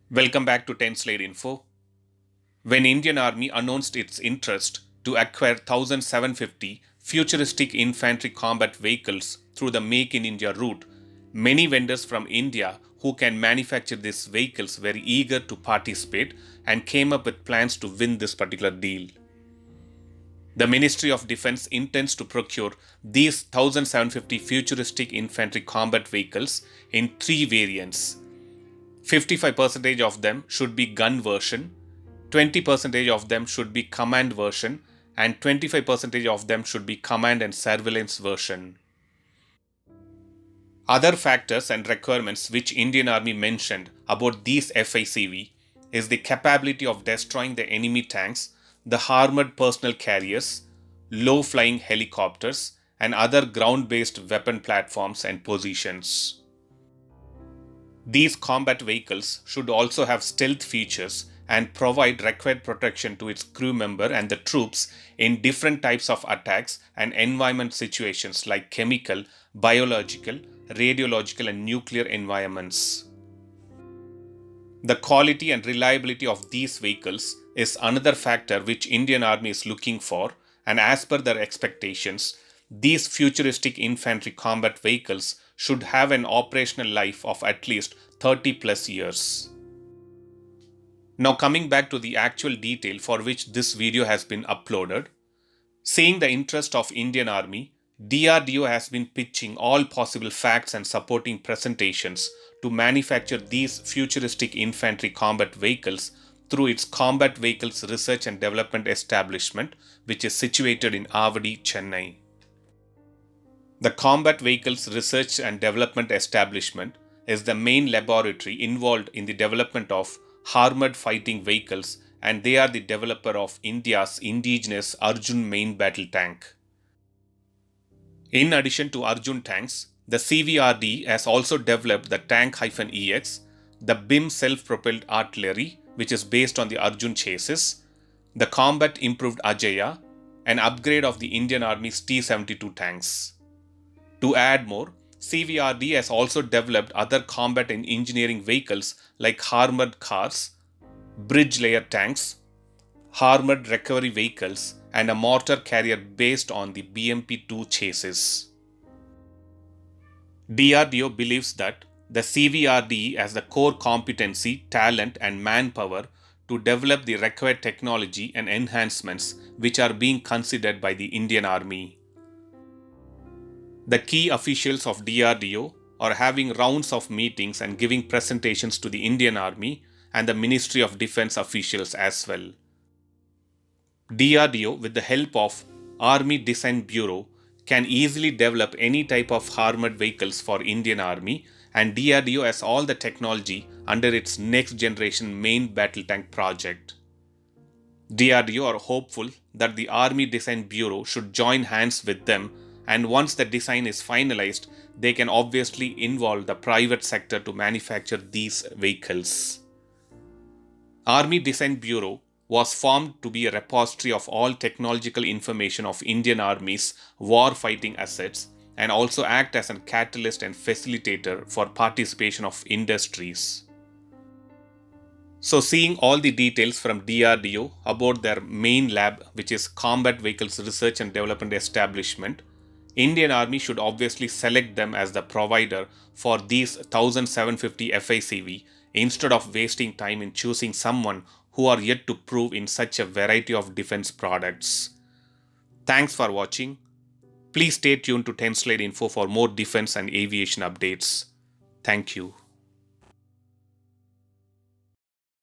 Welcome back to 10 Slide Info. When Indian Army announced its interest to acquire 1750 futuristic infantry combat vehicles through the Make in India route, many vendors from India who can manufacture these vehicles were eager to participate and came up with plans to win this particular deal. The Ministry of Defense intends to procure these 1750 futuristic infantry combat vehicles in three variants. 55% of them should be gun version, 20% of them should be command version, and 25% of them should be command and surveillance version. Other factors and requirements which Indian Army mentioned about these FICV is the capability of destroying the enemy tanks, the armored personnel carriers, low-flying helicopters, and other ground-based weapon platforms and positions. These combat vehicles should also have stealth features and provide required protection to its crew member and the troops in different types of attacks and environment situations like chemical, biological, radiological, and nuclear environments. The quality and reliability of these vehicles is another factor which Indian Army is looking for, and as per their expectations, these futuristic infantry combat vehicles should have an operational life of at least 30 plus years. Now coming back to the actual detail for which this video has been uploaded, seeing the interest of Indian Army, DRDO has been pitching all possible facts and supporting presentations to manufacture these futuristic infantry combat vehicles through its Combat Vehicles Research and Development Establishment, which is situated in Avadi, Chennai. The Combat Vehicles Research and Development Establishment is the main laboratory involved in the development of armored fighting vehicles, and they are the developer of India's indigenous Arjun main battle tank. In addition to Arjun tanks, the CVRD has also developed the Tank-EX, the BIM self-propelled artillery, which is based on the Arjun chassis, the combat improved Ajaya, an upgrade of the Indian Army's T-72 tanks. To add more, CVRD has also developed other combat and engineering vehicles like armored cars, bridge layer tanks, armored recovery vehicles, and a mortar carrier based on the BMP-2 chassis. DRDO believes that the CVRD has the core competency, talent, and manpower to develop the required technology and enhancements which are being considered by the Indian Army. The key officials of DRDO are having rounds of meetings and giving presentations to the Indian Army and the Ministry of Defense officials as well. DRDO, with the help of Army Design Bureau, can easily develop any type of armored vehicles for Indian Army, and DRDO has all the technology under its next generation main battle tank project. DRDO are hopeful that the Army Design Bureau should join hands with them, and once the design is finalized, they can obviously involve the private sector to manufacture these vehicles. Army Design Bureau was formed to be a repository of all technological information of Indian Army's war-fighting assets and also act as a catalyst and facilitator for participation of industries. So seeing all the details from DRDO about their main lab, which is Combat Vehicles Research and Development Establishment, Indian Army should obviously select them as the provider for these 1750 FICV instead of wasting time in choosing someone who are yet to prove in such a variety of defense products. Thanks for watching. Please stay tuned to 10 Slide Info for more defense and aviation updates. Thank you.